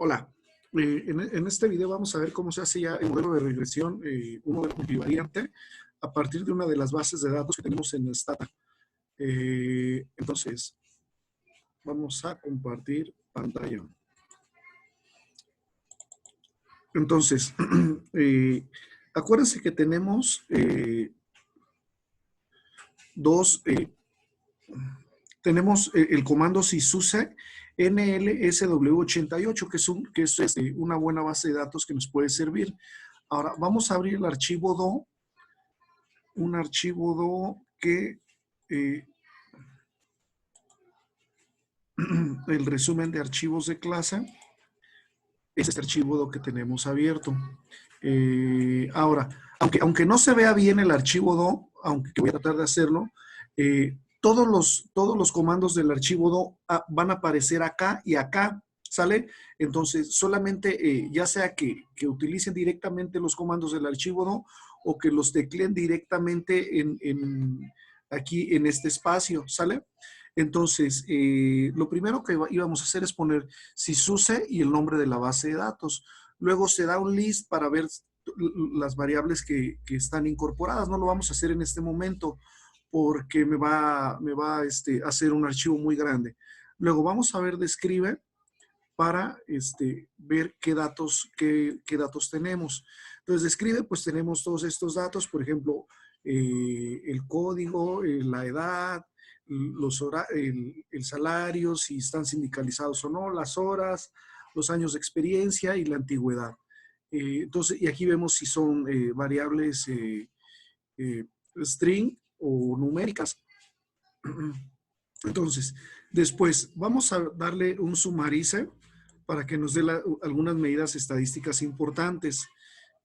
Hola, en este video vamos a ver cómo se hace ya el modelo de regresión, un modelo multivariante, a partir de una de las bases de datos que tenemos en Stata. Entonces, vamos a compartir pantalla. Entonces, acuérdense que tenemos el comando sysuse NLSW88, que es una buena base de datos que nos puede servir. Ahora, vamos a abrir el archivo DO, un archivo DO que el resumen de archivos de clase es este archivo DO que tenemos abierto. Ahora, aunque no se vea bien el archivo DO, aunque voy a tratar de hacerlo, todos los comandos del archivo DO van a aparecer acá y acá, ¿sale? Entonces, solamente ya sea que utilicen directamente los comandos del archivo DO o que los tecleen directamente aquí en este espacio, ¿sale? Entonces, lo primero que íbamos a hacer es poner sysuse y el nombre de la base de datos. Luego se da un list para ver las variables que están incorporadas. No lo vamos a hacer en este momento porque me va a hacer un archivo muy grande. Luego vamos a ver describe para ver qué datos tenemos. Entonces, describe, pues tenemos todos estos datos, por ejemplo, el código, la edad, el salario, si están sindicalizados o no, las horas, los años de experiencia y la antigüedad. Entonces, y aquí vemos si son variables string o numéricas. Entonces, después vamos a darle un sumarize para que nos dé algunas medidas estadísticas importantes.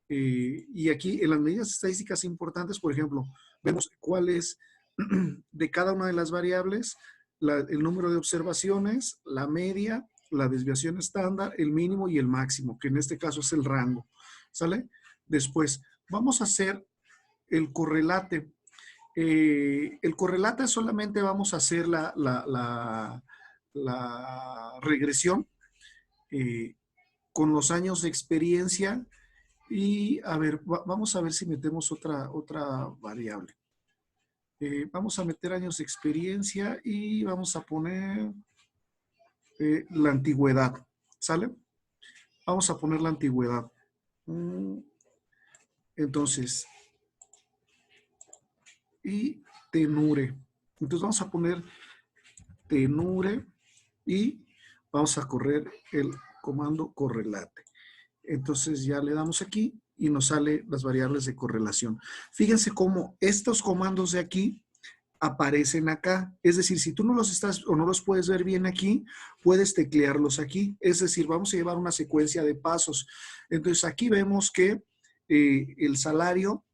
Y aquí en las medidas estadísticas importantes, por ejemplo, vemos cuál es de cada una de las variables, el número de observaciones, la media, la desviación estándar, el mínimo y el máximo, que en este caso es el rango, ¿sale? Después, vamos a hacer el correlate. El correlate solamente vamos a hacer la regresión con los años de experiencia y a ver, vamos a ver si metemos otra variable. Vamos a meter años de experiencia y vamos a poner la antigüedad, ¿sale? Vamos a poner la antigüedad. Entonces, y tenure. Entonces vamos a poner tenure y vamos a correr el comando correlate. Entonces ya le damos aquí y nos sale las variables de correlación. Fíjense cómo estos comandos de aquí aparecen acá. Es decir, si tú no los estás o no los puedes ver bien aquí, puedes teclearlos aquí. Es decir, vamos a llevar una secuencia de pasos. Entonces aquí vemos que el salario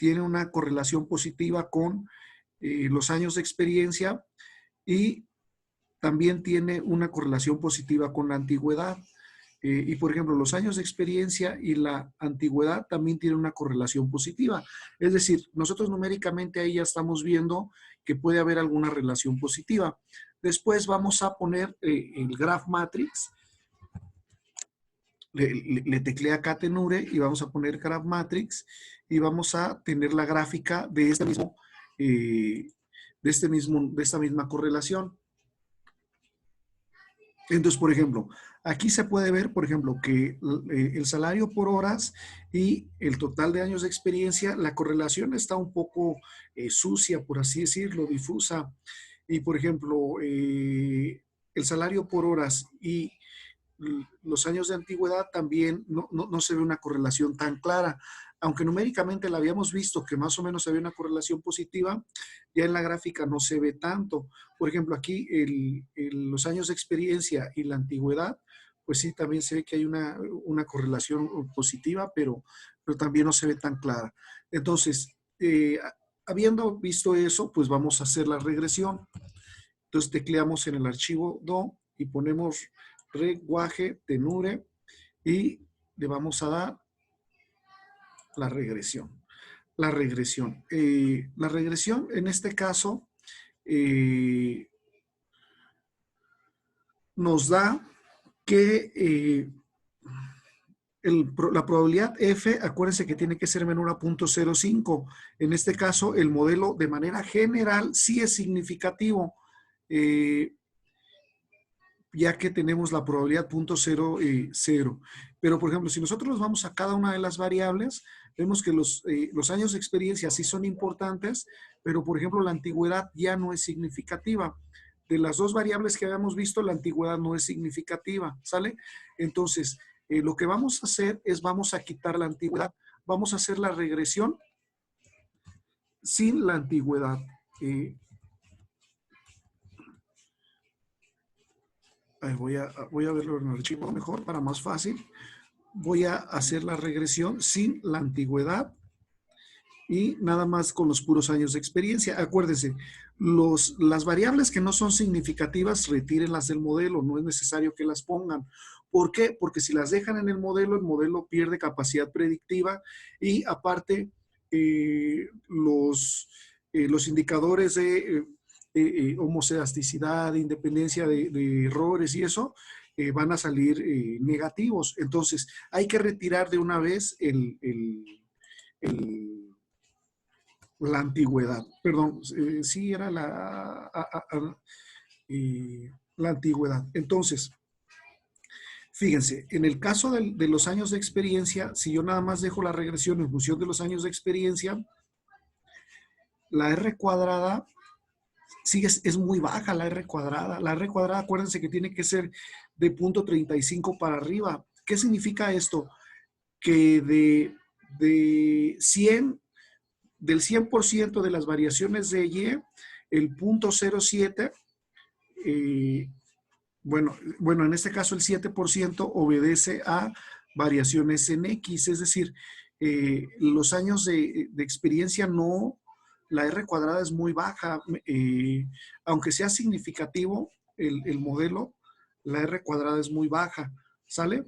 tiene una correlación positiva con los años de experiencia y también tiene una correlación positiva con la antigüedad. Y por ejemplo, los años de experiencia y la antigüedad también tienen una correlación positiva. Es decir, nosotros numéricamente ahí ya estamos viendo que puede haber alguna relación positiva. Después vamos a poner el graph matrix. Le teclea acá tenure y vamos a poner graph matrix y vamos a tener la gráfica de esta misma correlación. Entonces, por ejemplo, aquí se puede ver, por ejemplo, que el salario por horas y el total de años de experiencia, la correlación está un poco sucia, por así decirlo, difusa. Y, por ejemplo, el salario por horas y los años de antigüedad también no se ve una correlación tan clara. Aunque numéricamente la habíamos visto que más o menos se ve una correlación positiva, ya en la gráfica no se ve tanto. Por ejemplo, aquí los años de experiencia y la antigüedad, pues sí, también se ve que hay una correlación positiva, pero también no se ve tan clara. Entonces, habiendo visto eso, pues vamos a hacer la regresión. Entonces tecleamos en el archivo do y ponemos reguaje tenure y le vamos a dar la regresión. La regresión en este caso nos da que la probabilidad F, acuérdense que tiene que ser menor a 0.05. En este caso, el modelo de manera general sí es significativo, ya que tenemos la probabilidad 0.00. Pero, por ejemplo, si nosotros nos vamos a cada una de las variables, vemos que los años de experiencia sí son importantes, pero, por ejemplo, la antigüedad ya no es significativa. De las dos variables que habíamos visto, la antigüedad no es significativa, ¿sale? Entonces, lo que vamos a hacer es vamos a quitar la antigüedad. Vamos a hacer la regresión sin la antigüedad. Voy a verlo en el archivo mejor para más fácil. Voy a hacer la regresión sin la antigüedad y nada más con los puros años de experiencia. Acuérdense, las variables que no son significativas, retírenlas del modelo, no es necesario que las pongan. ¿Por qué? Porque si las dejan en el modelo pierde capacidad predictiva y aparte los indicadores de homocedasticidad, de independencia de errores y eso, van a salir negativos. Entonces, hay que retirar de una vez la antigüedad. Perdón, sí era la antigüedad. Entonces, fíjense, en el caso de los años de experiencia, si yo nada más dejo la regresión en función de los años de experiencia, la R cuadrada sí es muy baja, la R cuadrada. La R cuadrada, acuérdense que tiene que ser de 0.35 para arriba. ¿Qué significa esto? Que del 100% de las variaciones de Y, el 0.07, bueno, en este caso el 7% obedece a variaciones en X, es decir, los años de experiencia no, la R cuadrada es muy baja, aunque sea significativo el modelo, la R cuadrada es muy baja, ¿sale?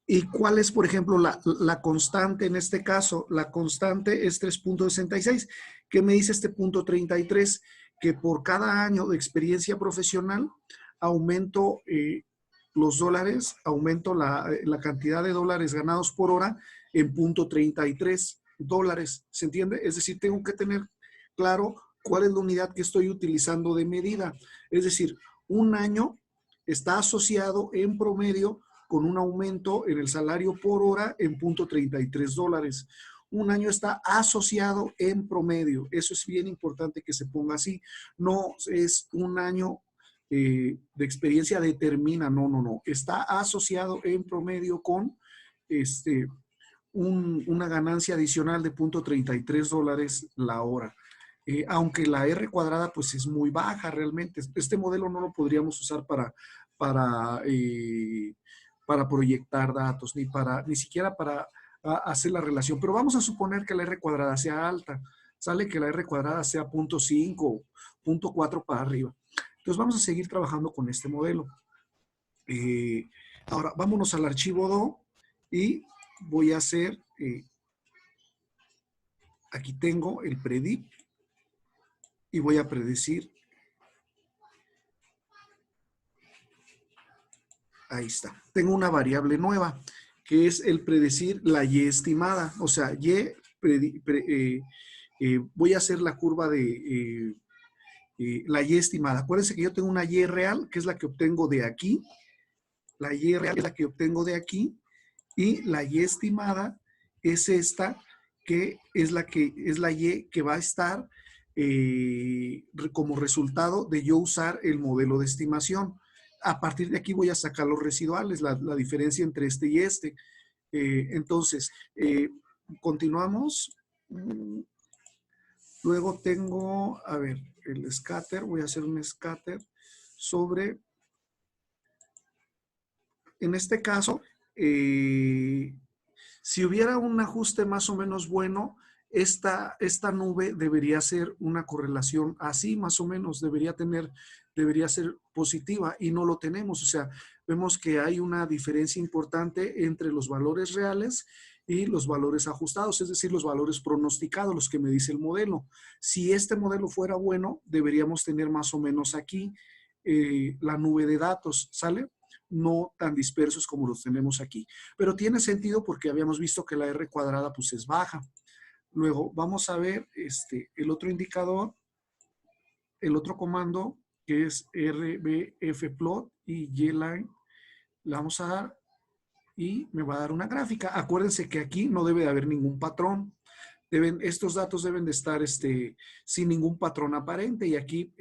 ¿Y cuál es, por ejemplo, la constante en este caso? La constante es 3.66. ¿Qué me dice este punto 33? Que por cada año de experiencia profesional aumento los dólares, aumento la cantidad de dólares ganados por hora en $0.33. ¿Se entiende? Es decir, tengo que tener claro cuál es la unidad que estoy utilizando de medida. Es decir, un año está asociado en promedio con un aumento en el salario por hora en $0.33. Un año está asociado en promedio. Eso es bien importante que se ponga así. No es un año de experiencia determina, no. Está asociado en promedio con una ganancia adicional de $0.33 la hora. Aunque la R cuadrada pues es muy baja realmente. Este modelo no lo podríamos usar para proyectar datos, ni siquiera para hacer la relación. Pero vamos a suponer que la R cuadrada sea alta. Sale que la R cuadrada sea 0.5, 0.4 para arriba. Entonces vamos a seguir trabajando con este modelo. Ahora vámonos al archivo DO y voy a hacer, aquí tengo el predict y voy a predecir. Ahí está. Tengo una variable nueva, que es el predecir la Y estimada. O sea, voy a hacer la curva de la Y estimada. Acuérdense que yo tengo una Y real, que es la que obtengo de aquí. La Y real es la que obtengo de aquí. Y la Y estimada es esta, que es la Y que va a estar como resultado de yo usar el modelo de estimación. A partir de aquí voy a sacar los residuales, la diferencia entre este y este. Entonces, continuamos. Luego tengo, a ver, el scatter. Voy a hacer un scatter sobre, en este caso, si hubiera un ajuste más o menos bueno, esta nube debería ser una correlación así, más o menos, debería ser positiva y no lo tenemos. O sea, vemos que hay una diferencia importante entre los valores reales y los valores ajustados, es decir, los valores pronosticados, los que me dice el modelo. Si este modelo fuera bueno, deberíamos tener más o menos aquí la nube de datos, ¿sale? no tan dispersos como los tenemos aquí. Pero tiene sentido porque habíamos visto que la R cuadrada pues es baja. Luego vamos a ver el otro indicador, el otro comando que es rbfplot y yline. Le vamos a dar y me va a dar una gráfica. Acuérdense que aquí no debe de haber ningún patrón. Estos datos deben de estar sin ningún patrón aparente y aquí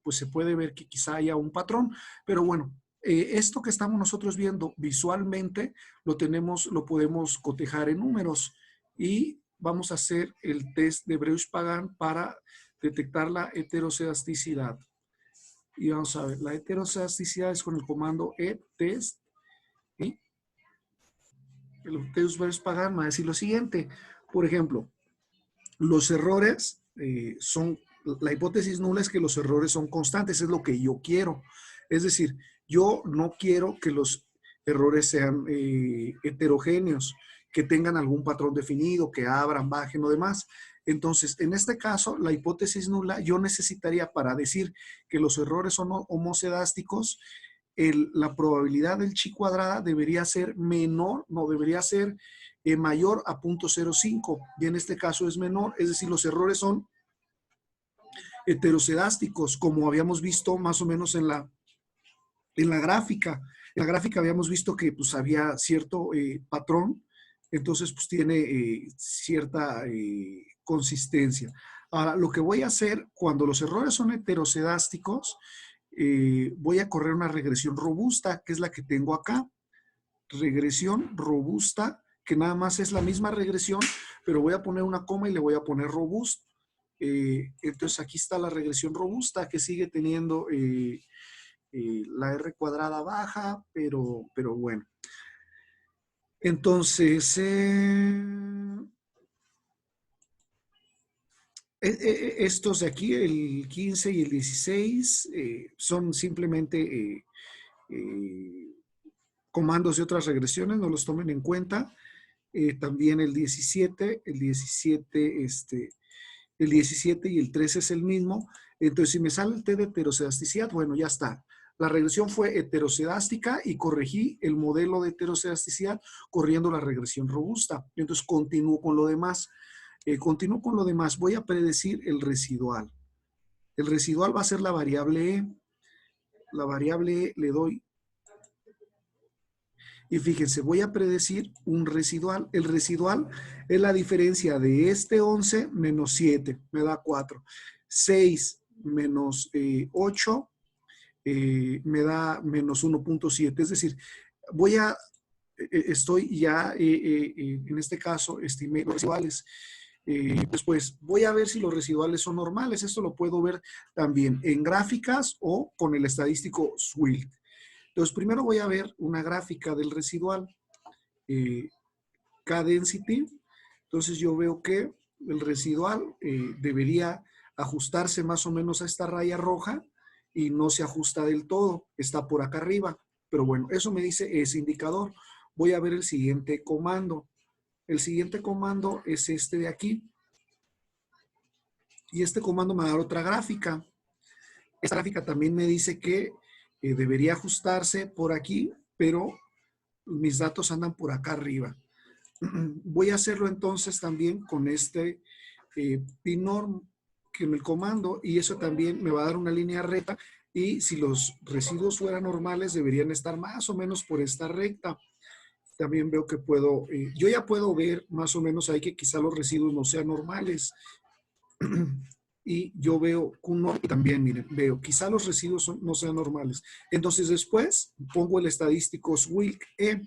pues se puede ver que quizá haya un patrón, pero bueno, esto que estamos nosotros viendo visualmente lo podemos cotejar en números y vamos a hacer el test de Breusch-Pagan para detectar la heteroscedasticidad. Y vamos a ver, la heteroscedasticidad es con el comando etest y el test Breusch-Pagan me va a decir lo siguiente, por ejemplo, los errores la hipótesis nula es que los errores son constantes, es lo que yo quiero. Es decir, yo no quiero que los errores sean heterogéneos, que tengan algún patrón definido, que abran, bajen o demás. Entonces, en este caso, la hipótesis nula, yo necesitaría para decir que los errores son homocedásticos, la probabilidad del chi cuadrada debería ser menor, no debería ser mayor a 0.05 y en este caso es menor, es decir, los errores son heteroscedásticos, como habíamos visto más o menos en la gráfica. En la gráfica habíamos visto que pues había cierto patrón, entonces pues tiene cierta consistencia. Ahora, lo que voy a hacer cuando los errores son heteroscedásticos, voy a correr una regresión robusta, que es la que tengo acá. Regresión robusta, que nada más es la misma regresión, pero voy a poner una coma y le voy a poner robusto. Entonces aquí está la regresión robusta, que sigue teniendo la R cuadrada baja, pero bueno. Entonces, estos de aquí, el 15 y el 16, son simplemente comandos de otras regresiones, no los tomen en cuenta. También el 17 y el 13 es el mismo. Entonces, si me sale el T de heteroscedasticidad, bueno, ya está. La regresión fue heteroscedástica y corregí el modelo de heteroscedasticidad corriendo la regresión robusta. Entonces, continúo con lo demás. Voy a predecir el residual. El residual va a ser la variable E. La variable E le doy. Y fíjense, voy a predecir un residual. El residual es la diferencia de este 11 menos 7, me da 4. 6 menos 8 me da menos 1.7. Es decir, estoy ya, en este caso, estimé los residuales. Después, voy a ver si los residuales son normales. Esto lo puedo ver también en gráficas o con el estadístico SWILT. Entonces, primero voy a ver una gráfica del residual, K-density. Entonces, yo veo que el residual debería ajustarse más o menos a esta raya roja y no se ajusta del todo, está por acá arriba. Pero bueno, eso me dice ese indicador. Voy a ver el siguiente comando. El siguiente comando es este de aquí. Y este comando me va a dar otra gráfica. Esta gráfica también me dice que debería ajustarse por aquí, pero mis datos andan por acá arriba. Voy a hacerlo entonces también con este pinorm que en el comando, y eso también me va a dar una línea recta, y si los residuos fueran normales deberían estar más o menos por esta recta. También veo que yo ya puedo ver más o menos ahí que quizá los residuos no sean normales. Y yo veo y también, miren, veo, quizá los residuos no sean normales. Entonces después pongo el estadístico SWILT-E.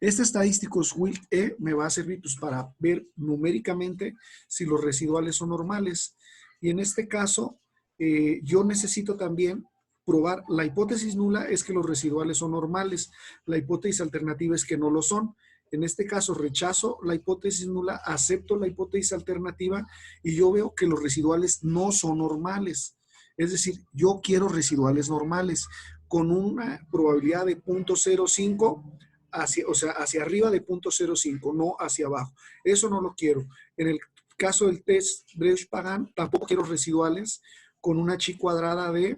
Este estadístico SWILT-E me va a servir pues, para ver numéricamente si los residuales son normales. Y en este caso, yo necesito también probar, la hipótesis nula es que los residuales son normales, la hipótesis alternativa es que no lo son. En este caso rechazo la hipótesis nula, acepto la hipótesis alternativa y yo veo que los residuales no son normales. Es decir, yo quiero residuales normales con una probabilidad de 0.05, o sea, hacia arriba de 0.05, no hacia abajo. Eso no lo quiero. En el caso del test Breusch-Pagan, tampoco quiero residuales con una chi cuadrada de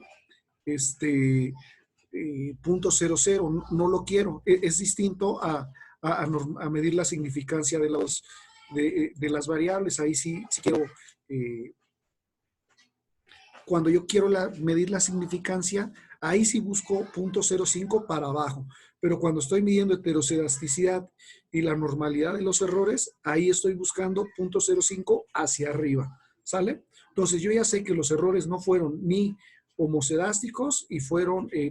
.00, no lo quiero. Es distinto a medir la significancia de las variables. Ahí sí quiero, cuando yo quiero medir la significancia, ahí sí busco .05 para abajo. Pero cuando estoy midiendo heterocedasticidad y la normalidad de los errores, ahí estoy buscando .05 hacia arriba. ¿Sale? Entonces yo ya sé que los errores no fueron ni homocedásticos y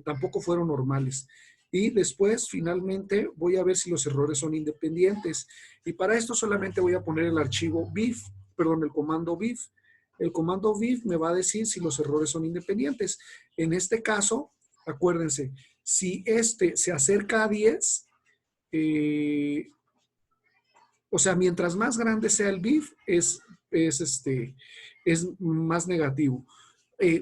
tampoco fueron normales. Y después, finalmente, voy a ver si los errores son independientes. Y para esto solamente voy a poner el archivo BIF, perdón, el comando BIF. El comando BIF me va a decir si los errores son independientes. En este caso, acuérdense, si este se acerca a 10, o sea, mientras más grande sea el BIF, es más negativo.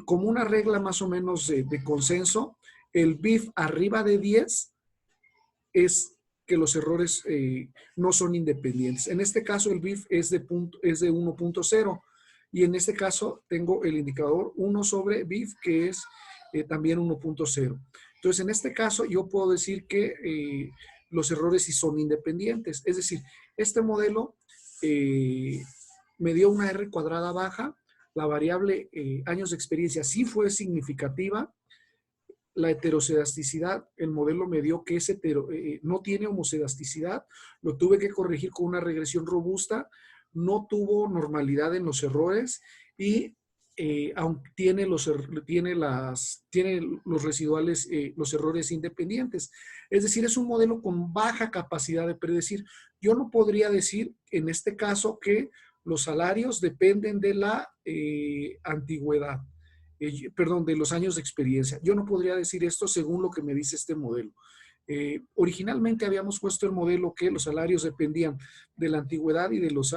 Como una regla más o menos de consenso, el BIF arriba de 10 es que los errores no son independientes. En este caso, el BIF es de 1.0 y en este caso tengo el indicador 1 sobre BIF, que es también 1.0. Entonces, en este caso, yo puedo decir que los errores sí son independientes. Es decir, este modelo me dio una R cuadrada baja, la variable años de experiencia sí fue significativa, la heterocedasticidad, el modelo me dio que no tiene homocedasticidad, lo tuve que corregir con una regresión robusta, no tuvo normalidad en los errores y aunque tiene los residuales, los errores independientes. Es decir, es un modelo con baja capacidad de predecir. Yo no podría decir en este caso que los salarios dependen de la antigüedad. Perdón, de los años de experiencia. Yo no podría decir esto según lo que me dice este modelo. Originalmente habíamos puesto el modelo que los salarios dependían de la antigüedad y de los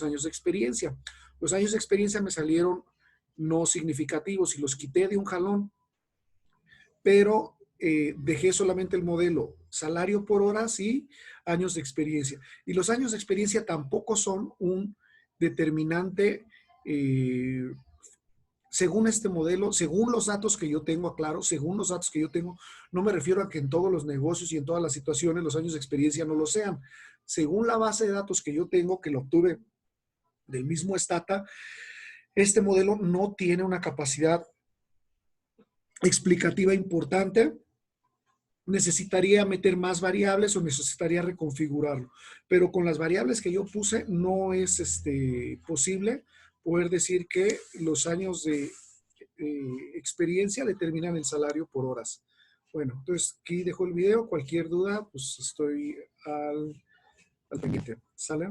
años de experiencia. Los años de experiencia me salieron no significativos y los quité de un jalón, pero dejé solamente el modelo salario por horas y años de experiencia. Y los años de experiencia tampoco son un determinante según este modelo, según los datos que yo tengo, aclaro, según los datos que yo tengo, no me refiero a que en todos los negocios y en todas las situaciones los años de experiencia no lo sean. Según la base de datos que yo tengo, que lo obtuve del mismo Stata, este modelo no tiene una capacidad explicativa importante. Necesitaría meter más variables o necesitaría reconfigurarlo. Pero con las variables que yo puse no es posible poder decir que los años de experiencia determinan el salario por horas. Bueno, entonces aquí dejo el video. Cualquier duda, pues estoy al pendiente. ¿Sale?